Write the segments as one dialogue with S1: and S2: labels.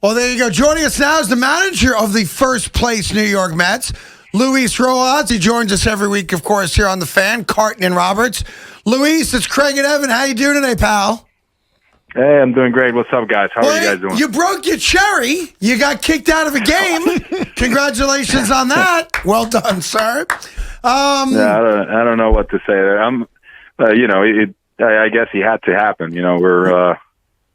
S1: Well, there you go. Joining us now is the manager of the first place New York Mets, Luis Rojas. He joins us every week, of course, here on the Fan, Carton and Roberts. Luis, it's Craig and Evan. How you doing today, pal?
S2: Hey, I'm doing great. What's up, guys? How are you guys doing?
S1: You broke your cherry. You got kicked out of a game. Congratulations on that. Well done, sir.
S2: I don't know what to say there. I guess he had to happen.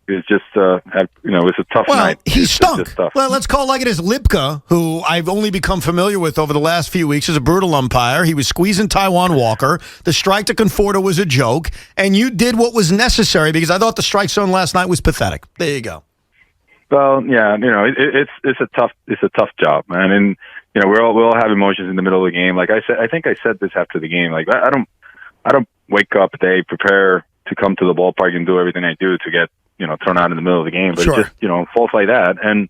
S2: It's just, it's a tough night.
S3: He stunk.
S2: Well,
S3: let's call like it is. Lipka, who I've only become familiar with over the last few weeks, is a brutal umpire. He was squeezing Taijuan Walker. The strike to Conforto was a joke, and you did what was necessary because I thought the strike zone last night was pathetic. There you go.
S2: Well, yeah, it's a tough job, man, and we all have emotions in the middle of the game. Like I said, I think I said this after the game. Like I don't wake up today, prepare to come to the ballpark and do everything I do to get thrown out in the middle of the game, but
S1: Sure.
S2: It just, falls like that. And,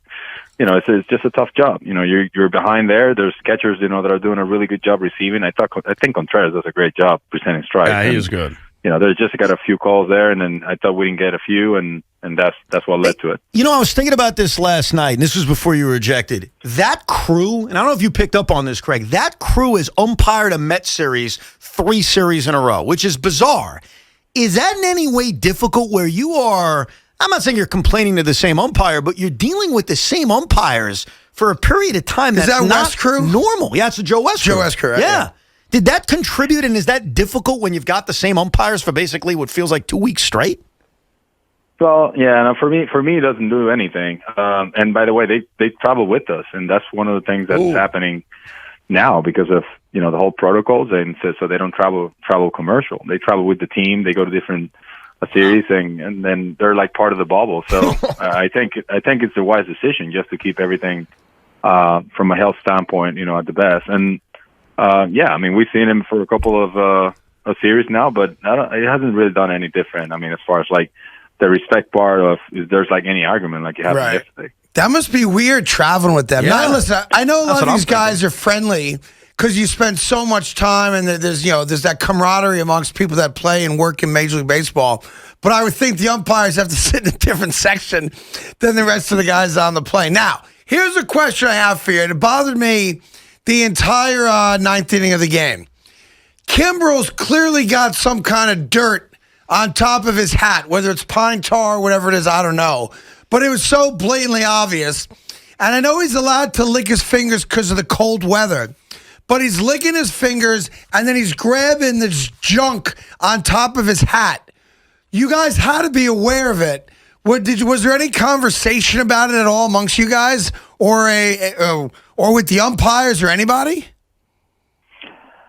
S2: it's just a tough job. You're behind there. There's catchers, that are doing a really good job receiving. I think Contreras does a great job presenting strikes.
S3: Yeah, he is good.
S2: There's just got a few calls there, and then I thought we didn't get a few, and that's what led to it.
S3: I was thinking about this last night, and this was before you were ejected. That crew, and I don't know if you picked up on this, Craig, that crew has umpired a Met series 3 series in a row, which is bizarre. Is that in any way difficult where you are, I'm not saying you're complaining to the same umpire, but you're dealing with the same umpires for a period of time that's
S1: that
S3: not
S1: West crew?
S3: normal. Yeah, it's the Joe West crew.
S1: Joe West crew, right?
S3: Yeah. Did that contribute, and is that difficult when you've got the same umpires for basically what feels like 2 weeks straight?
S2: Well, yeah, no, for me, it doesn't do anything. And by the way, they travel with us, and that's one of the things that's happening now because of the whole protocols, and so they don't travel commercial. They travel with the team. They go to different series, and then they're like part of the bubble. So I think it's a wise decision just to keep everything from a health standpoint, at the best. And we've seen him for a couple of series now, but it hasn't really done any different. I mean, as far as like the respect part of if there's like any argument like you had yesterday.
S1: That must be weird traveling with them.
S3: Yeah.
S1: Now, listen, I know a lot of
S3: what
S1: these
S3: I'm
S1: guys are friendly because you spend so much time and there's that camaraderie amongst people that play and work in Major League Baseball. But I would think the umpires have to sit in a different section than the rest of the guys on the plane. Now, here's a question I have for you, and it bothered me the entire ninth inning of the game. Kimbrel's clearly got some kind of dirt on top of his hat, whether it's pine tar or whatever it is, I don't know. But it was so blatantly obvious. And I know he's allowed to lick his fingers because of the cold weather. But he's licking his fingers, and then he's grabbing this junk on top of his hat. You guys had to be aware of it. Was there any conversation about it at all amongst you guys, or with the umpires or anybody?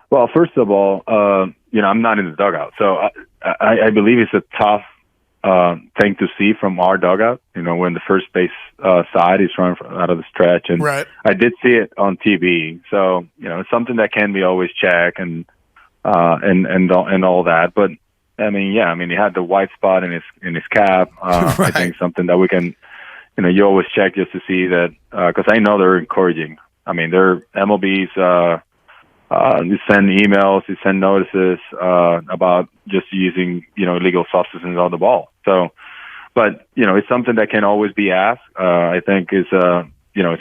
S2: Well, first of all, I'm not in the dugout, so I believe it's a tough thing to see from our dugout. When the first base side is running out of the stretch, and
S1: right.
S2: I did see it on TV. So it's something that can be always checked and all that. But he had the white spot in his cap.
S1: Right.
S2: I think something that we can, you always check just to see that because I know they're encouraging. They're MLB's. You send emails, you send notices about just using, illegal substances on the ball. So, but it's something that can always be asked. I think it's a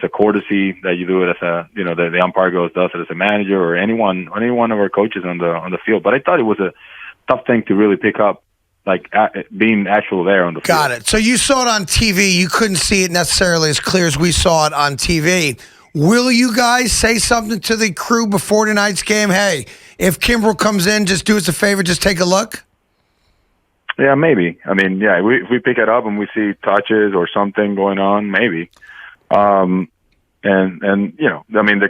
S2: courtesy that you do it as the umpire does it as a manager or any one of our coaches on the field. But I thought it was a tough thing to really pick up, like being actual there on the field.
S1: Got it. So you saw it on TV. You couldn't see it necessarily as clear as we saw it on TV. Will you guys say something to the crew before tonight's game? Hey, if Kimbrel comes in, just do us a favor, just take a look?
S2: Yeah, maybe. If we pick it up and we see touches or something going on, maybe. The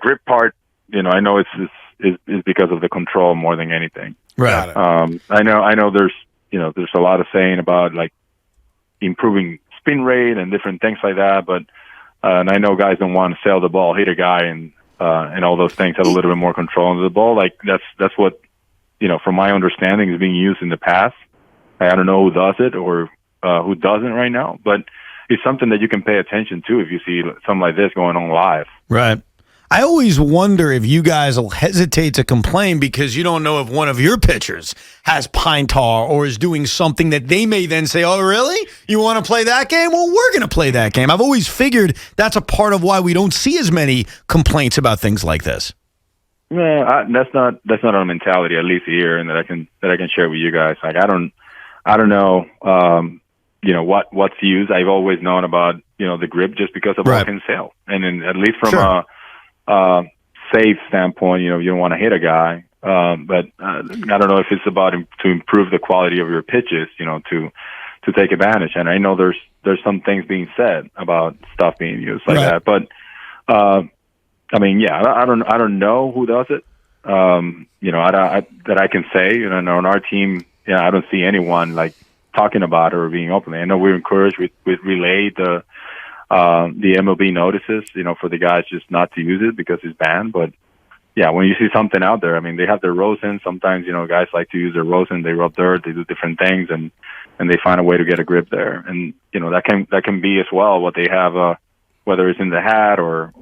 S2: grip part, I know it's because of the control more than anything.
S3: Right.
S2: I know there's a lot of saying about like improving spin rate and different things like that, but and I know guys don't want to sail the ball, hit a guy, and all those things, have a little bit more control over the ball. Like that's what from my understanding, is being used in the past. I don't know who does it or who doesn't right now, but it's something that you can pay attention to if you see something like this going on live.
S3: Right. I always wonder if you guys will hesitate to complain because you don't know if one of your pitchers has pine tar or is doing something that they may then say, oh, really? You want to play that game? Well, we're going to play that game. I've always figured that's a part of why we don't see as many complaints about things like this.
S2: Yeah, that's not our mentality, at least here, and that I can share with you guys. Like I don't know, what's used. I've always known about the grip just because of
S3: Right.
S2: open sale, and then at least from a safe standpoint, you don't want to hit a guy. But I don't know if it's about to improve the quality of your pitches, to take advantage. And I know there's some things being said about stuff being used like
S3: Right.
S2: that, but. I don't know who does it. That I can say, on our team, I don't see anyone like talking about it or being open. I know we're encouraged. We relayed the MLB notices, for the guys just not to use it because it's banned. But yeah, when you see something out there, I mean, they have their rosin. Sometimes, guys like to use their rosin. They rub dirt, they do different things, and they find a way to get a grip there. And that can be as well what they have. Whether it's in the hat or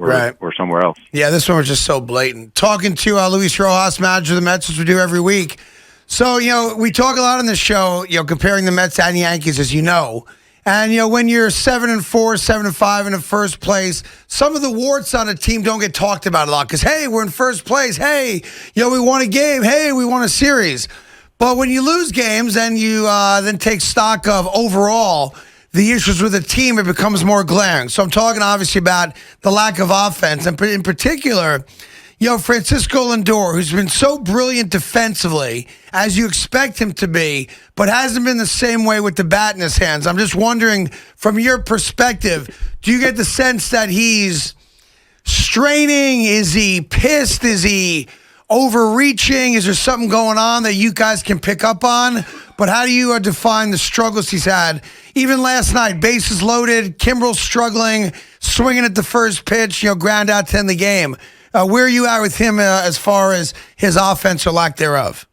S2: somewhere else.
S1: Yeah, this one was just so blatant. Talking to Luis Rojas, manager of the Mets, as we do every week. So, we talk a lot on this show, comparing the Mets and Yankees, as you know. And, when you're 7-4, 7-5 in the first place, some of the warts on a team don't get talked about a lot because, hey, we're in first place. Hey, we won a game. Hey, we won a series. But when you lose games and you then take stock of overall the issues with the team, it becomes more glaring. So I'm talking obviously about the lack of offense, and in particular, Francisco Lindor, who's been so brilliant defensively, as you expect him to be, but hasn't been the same way with the bat in his hands. I'm just wondering, from your perspective, do you get the sense that he's straining? Is he pissed? Is he overreaching? Is there something going on that you guys can pick up on? But how do you define the struggles he's had? Even last night, bases loaded, Kimbrel's struggling, swinging at the first pitch, ground out to end the game. Where are you at with him as far as his offense or lack thereof?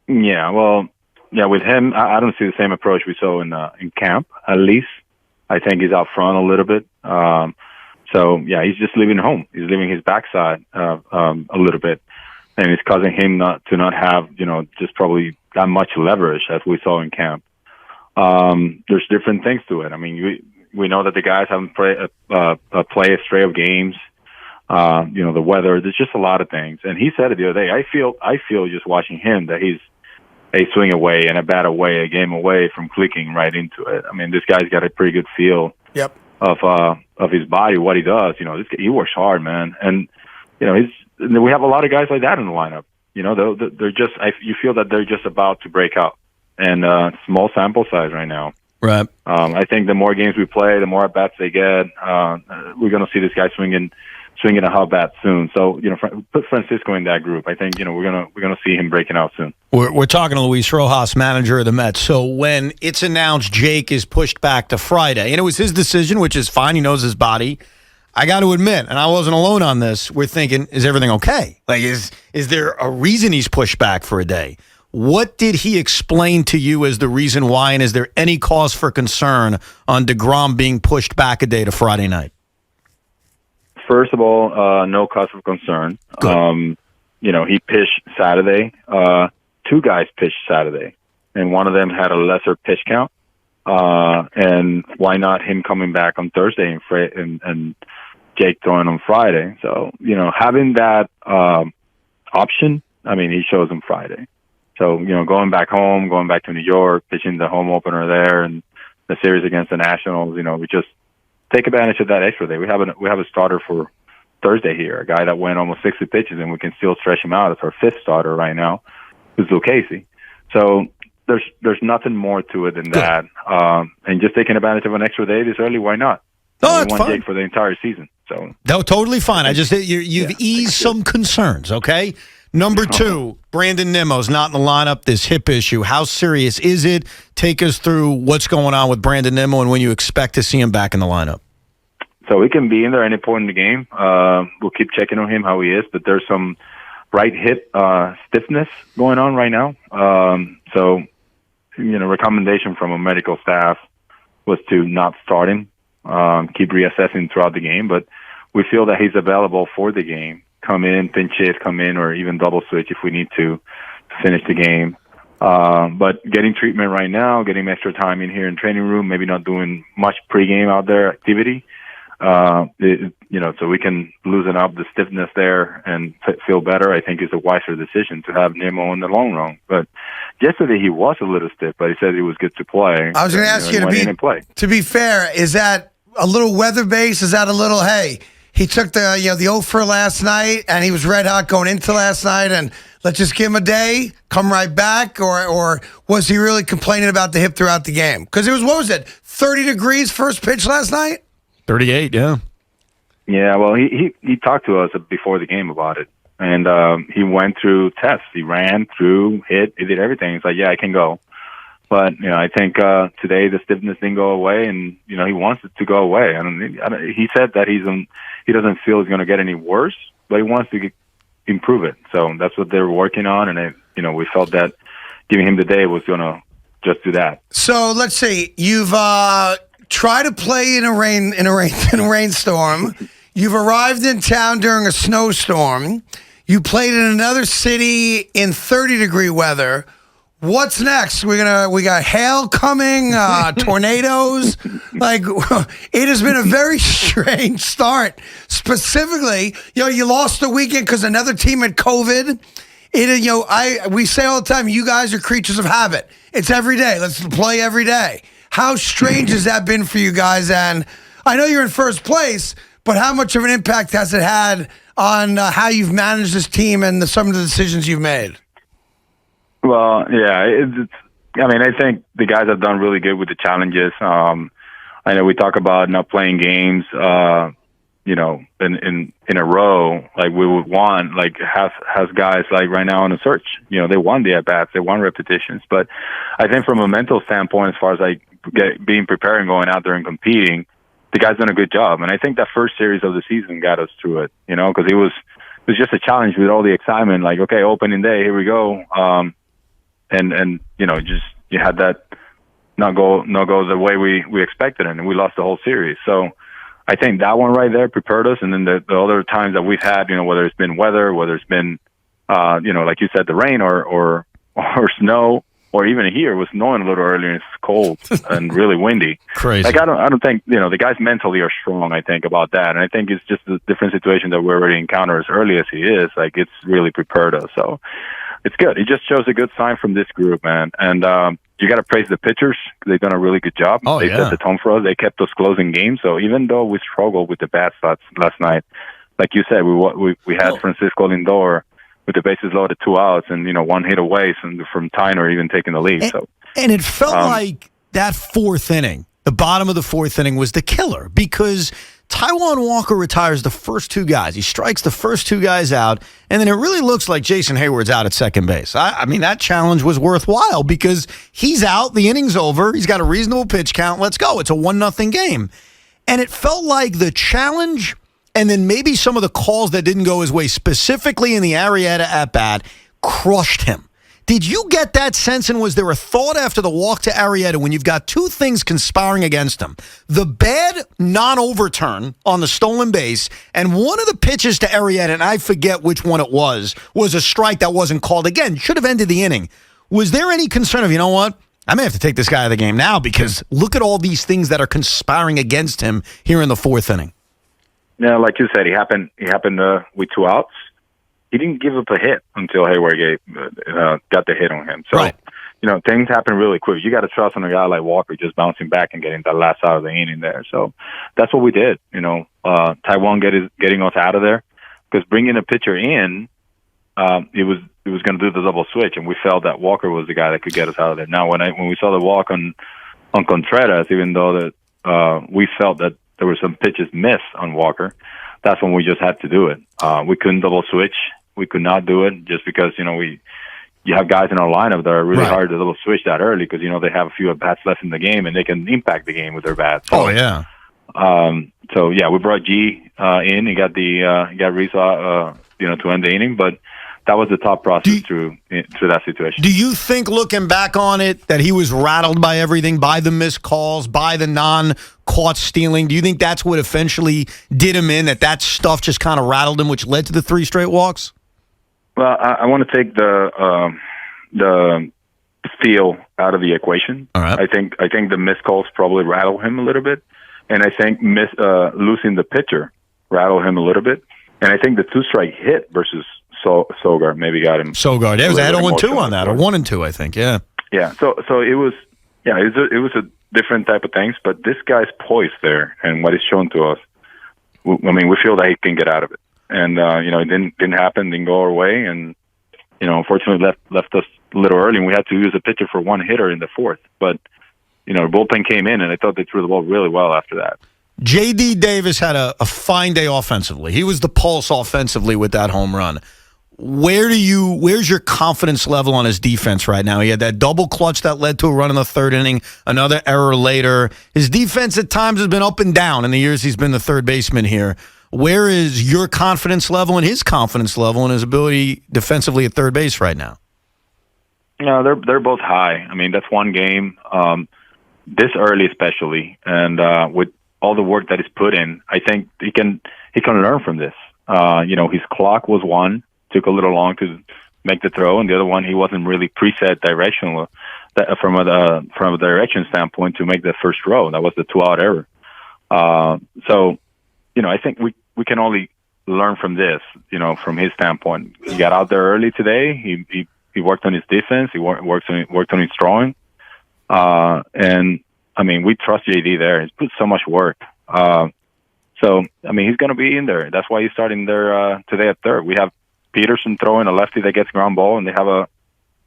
S2: Yeah, well, with him, I don't see the same approach we saw in camp, at least. I think he's out front a little bit. He's just leaving home. He's leaving his backside a little bit. And it's causing him not to have, just probably that much leverage as we saw in camp. There's different things to it. I mean, we know that the guys haven't played a stray of games. The weather. There's just a lot of things. And he said it the other day. I feel just watching him that he's a swing away and a bat away, a game away from clicking right into it. I mean, this guy's got a pretty good feel.
S1: Yep.
S2: Of his body, what he does. He works hard, man. And we have a lot of guys like that in the lineup. They're just. You feel that they're just about to break out, and small sample size right now.
S3: Right.
S2: I think the more games we play, the more at bats they get. We're going to see this guy swinging a hot bat soon. So put Francisco in that group. I think we're gonna see him breaking out soon.
S3: We're talking to Luis Rojas, manager of the Mets. So when it's announced Jake is pushed back to Friday, and it was his decision, which is fine. He knows his body. I got to admit, and I wasn't alone on this, we're thinking, is everything okay? Like, is there a reason he's pushed back for a day? What did he explain to you as the reason why, and is there any cause for concern on DeGrom being pushed back a day to Friday night?
S2: First of all, no cause for concern. He pitched Saturday. Two guys pitched Saturday, and one of them had a lesser pitch count. And why not him coming back on Thursday and Jake throwing on Friday? So, having that option, I mean, he shows him Friday. So, going back home, going back to New York, pitching the home opener there and the series against the Nationals, we just take advantage of that extra day. We have a starter for Thursday here, a guy that went almost 60 pitches, and we can still stretch him out as our fifth starter right now, who's Lucchesi. So there's nothing more to it than that. And just taking advantage of an extra day this early, why not?
S3: Oh,
S2: we won Jake for the entire season. So
S3: no, totally fine. I just you've eased some concerns. Okay. Number two, Brandon Nimmo's not in the lineup. This hip issue. How serious is it? Take us through what's going on with Brandon Nimmo and when you expect to see him back in the lineup.
S2: So he can be in there any point in the game. We'll keep checking on him how he is, but there's some right hip stiffness going on right now. Recommendation from a medical staff was to not start him, keep reassessing throughout the game. But we feel that he's available for the game. Come in, pinch hit, come in, or even double switch if we need to finish the game. But getting treatment right now, getting extra time in here in training room, maybe not doing much pregame out there activity, so we can loosen up the stiffness there and feel better. I think is a wiser decision to have Nemo in the long run. But yesterday he was a little stiff, but he said he was good to play.
S1: I was going to ask you to be fair. Is that a little weather based? Is that a little hey? He took the offer last night, and he was red hot going into last night, and let's just give him a day, come right back, or was he really complaining about the hip throughout the game? Because it was, what was it, 30 degrees first pitch last night?
S3: 38, yeah.
S2: Yeah, well, he talked to us before the game about it, and he went through tests. He ran through, hit, he did everything. He's like, yeah, I can go. But I think today the stiffness didn't go away, and he wants it to go away. He said that he doesn't feel it's going to get any worse, but he wants to improve it. So that's what they're working on, and we felt that giving him the day was going to just do that.
S1: So let's see, you've tried to play in a rainstorm. You've arrived in town during a snowstorm. You played in another city in 30-degree weather. What's next? We got hail coming, tornadoes. Like, it has been a very strange start. Specifically, you lost the weekend because another team had COVID. We say all the time, you guys are creatures of habit. It's every day. Let's play every day. How strange has that been for you guys? And I know you're in first place, but how much of an impact has it had on how you've managed this team and some of the decisions you've made?
S2: Well, yeah, I think the guys have done really good with the challenges. I know we talk about not playing games, in a row, like we would want, like has guys like right now on the search, they won the at-bats, they won repetitions. But I think from a mental standpoint, as far as like being prepared and going out there and competing, the guys done a good job. And I think that first series of the season got us through it, because it was just a challenge with all the excitement, like, okay, opening day, here we go. And you had that not go the way we expected, and we lost the whole series. So I think that one right there prepared us. And then the other times that we've had, whether it's been weather, whether it's been, like you said, the rain or snow, or even here it was snowing a little earlier and it's cold and really windy.
S3: Crazy.
S2: Like I don't think the guys mentally are strong. I think about that, and I think it's just a different situation that we already encountered as early as he is. Like it's really prepared us. So. It's good. It just shows a good sign from this group, man. And you got to praise the pitchers. They've done a really good job. They set the tone for us. They kept us closing games. So even though we struggled with the bats last night, like you said, we had Francisco Lindor with the bases loaded, 2 outs, and one hit away from Tyner even taking the lead.
S3: And it felt like that fourth inning, the bottom of the fourth inning, was the killer because Taijuan Walker retires the first 2 guys. He strikes the first 2 guys out, and then it really looks like Jason Hayward's out at second base. I mean, that challenge was worthwhile because he's out, the inning's over, he's got a reasonable pitch count, let's go. It's a 1-0 game. And it felt like the challenge and then maybe some of the calls that didn't go his way, specifically in the Arrieta at-bat, crushed him. Did you get that sense, and was there a thought after the walk to Arrieta when you've got 2 things conspiring against him? The bad non-overturn on the stolen base, and one of the pitches to Arrieta, and I forget which one it was a strike that wasn't called. Again, should have ended the inning. Was there any concern of, what? I may have to take this guy out of the game now because look at all these things that are conspiring against him here in the 4th inning.
S2: Yeah, like you said, he happened with 2 outs. He didn't give up a hit until Hayward got the hit on him. So,
S3: right.
S2: Things happen really quick. You got to trust on a guy like Walker just bouncing back and getting that last out of the inning there. So that's what we did. Taijuan getting us out of there because bringing a pitcher in, it was going to do the double switch, and we felt that Walker was the guy that could get us out of there. Now, when we saw the walk on Contreras, even though that we felt that there were some pitches missed on Walker, that's when we just had to do it. We couldn't double switch. We could not do it just because, you have guys in our lineup that are really hard to double switch that early because, they have a few at-bats left in the game and they can impact the game with their bats. So, we brought G in. He got Rizzo, to end the inning, but that was the thought process through that situation.
S3: Do you think, looking back on it, that he was rattled by everything, by the missed calls, by the non-caught stealing? Do you think that's what eventually did him in, that stuff just kind of rattled him, which led to the 3 straight walks?
S2: Well, I want to take the feel out of the equation.
S3: All right.
S2: I think the missed calls probably rattle him a little bit, and I think losing the pitcher rattled him a little bit, and I think the 2-strike hit versus Sogard maybe got him.
S3: Sogard, it was 0-2 on that, or 1-2, I think. Yeah.
S2: Yeah. So it was a different type of things, but this guy's poised there, and what he's shown to us, we feel that he can get out of it, and it didn't happen, didn't go our way, and unfortunately left us a little early, and we had to use a pitcher for one hitter in the 4th. But the bullpen came in, and I thought they threw the ball really well after that.
S3: J.D. Davis had a fine day offensively. He was the pulse offensively with that home run. Where's your confidence level on his defense right now? He had that double clutch that led to a run in the 3rd inning, another error later. His defense at times has been up and down in the years he's been the third baseman here. Where is your confidence level and his confidence level and his ability defensively at third base right now?
S2: They're both high. That's one game, this early especially, and with all the work that he's put in, I think he can learn from this. His clock was one. Took a little long to make the throw, and the other one he wasn't really preset directional from a direction standpoint to make the first throw. That was the 2-out error. So I think we can only learn from this. From his standpoint, he got out there early today. He worked on his defense. He worked on his throwing, and we trust JD there. He's put so much work. So he's going to be in there. That's why he's starting there today at third. We have Peterson throwing a lefty that gets ground ball, and they have a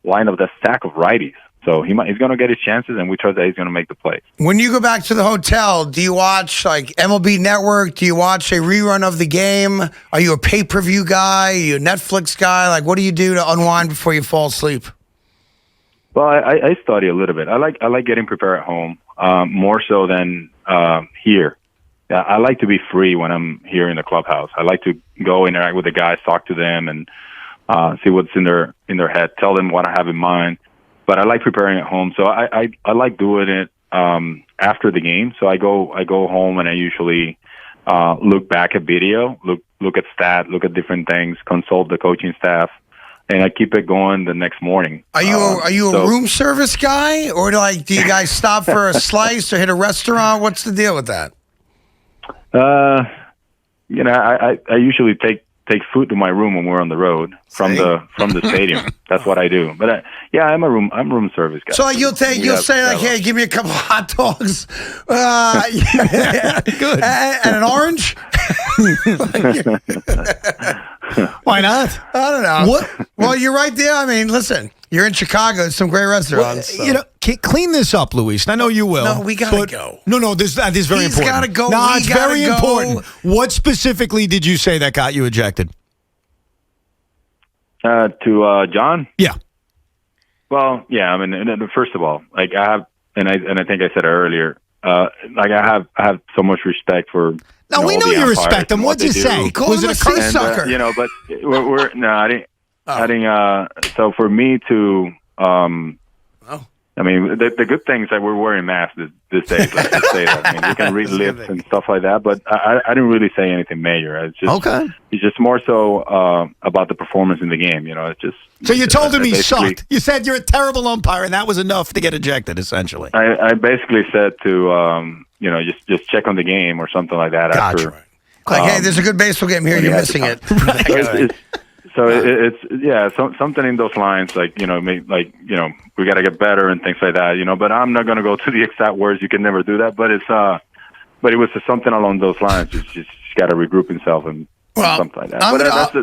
S2: lineup that's stacked of righties. So he's going to get his chances, and we trust that he's going to make the play.
S1: When you go back to the hotel, do you watch like MLB Network? Do you watch a rerun of the game? Are you a pay-per-view guy? Are you a Netflix guy? Like, what do you do to unwind before you fall asleep?
S2: Well, I study a little bit. I like getting prepared at home more so than here. I like to be free when I'm here in the clubhouse. I like to go interact with the guys, talk to them, and see what's in their head. Tell them what I have in mind. But I like preparing at home, so I like doing it after the game. So I go home and I usually look back at video, look at stat, look at different things, consult the coaching staff, and I keep it going the next morning. Are
S1: you a room service guy, or do you guys stop for a slice or hit a restaurant? What's the deal with that?
S2: I usually take food to my room when we're on the road from the stadium. That's what I do. But I'm room service guy.
S1: So you'll say hey, give me a couple of hot dogs,
S3: good,
S1: and an orange.
S3: Why not?
S1: I don't know. What? Well, you're right there. Listen, you're in Chicago. There's some great restaurants.
S3: Well, clean this up, Luis. I know you will.
S1: No, we gotta go.
S3: No, this is very important.
S1: He's gotta go.
S3: No, it's very important. What specifically did you say that got you ejected?
S2: To John?
S3: Yeah.
S2: Well, yeah. First of all, I have, and I think I said it earlier. I have so much respect for.
S3: No, we know you respect them. What'd you say?
S1: Was it a curse sucker?
S2: But I didn't. So for me to, the good thing is that we're wearing masks this day. Let's just say that. You can read lips and stuff like that, but I didn't really say anything major. It's just
S3: okay.
S2: It's just more so about the performance in the game. It's just.
S3: So you told him he sucked. You said you're a terrible umpire, and that was enough to get ejected. Essentially,
S2: I basically said to just check on the game or something like that.
S3: Gotcha.
S2: After,
S1: hey, there's a good baseball game here. You're missing it.
S2: So it's something in those lines, we got to get better and things like that, But I'm not going to go to the exact words. You can never do that. But it was something along those lines. Just got to regroup himself and something like that.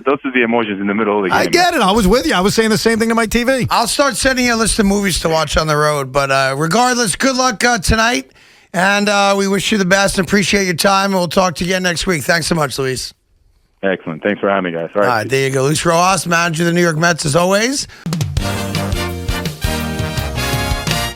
S2: Those are the emotions in the middle of the game.
S3: I get it. I was with you. I was saying the same thing to my TV.
S1: I'll start sending you a list of movies to watch on the road. But regardless, good luck tonight. And we wish you the best and appreciate your time. And we'll talk to you again next week. Thanks so much, Luis.
S2: Excellent. Thanks for having me, guys.
S1: All right, there you go. Luis Rojas, manager of the New York Mets, as always.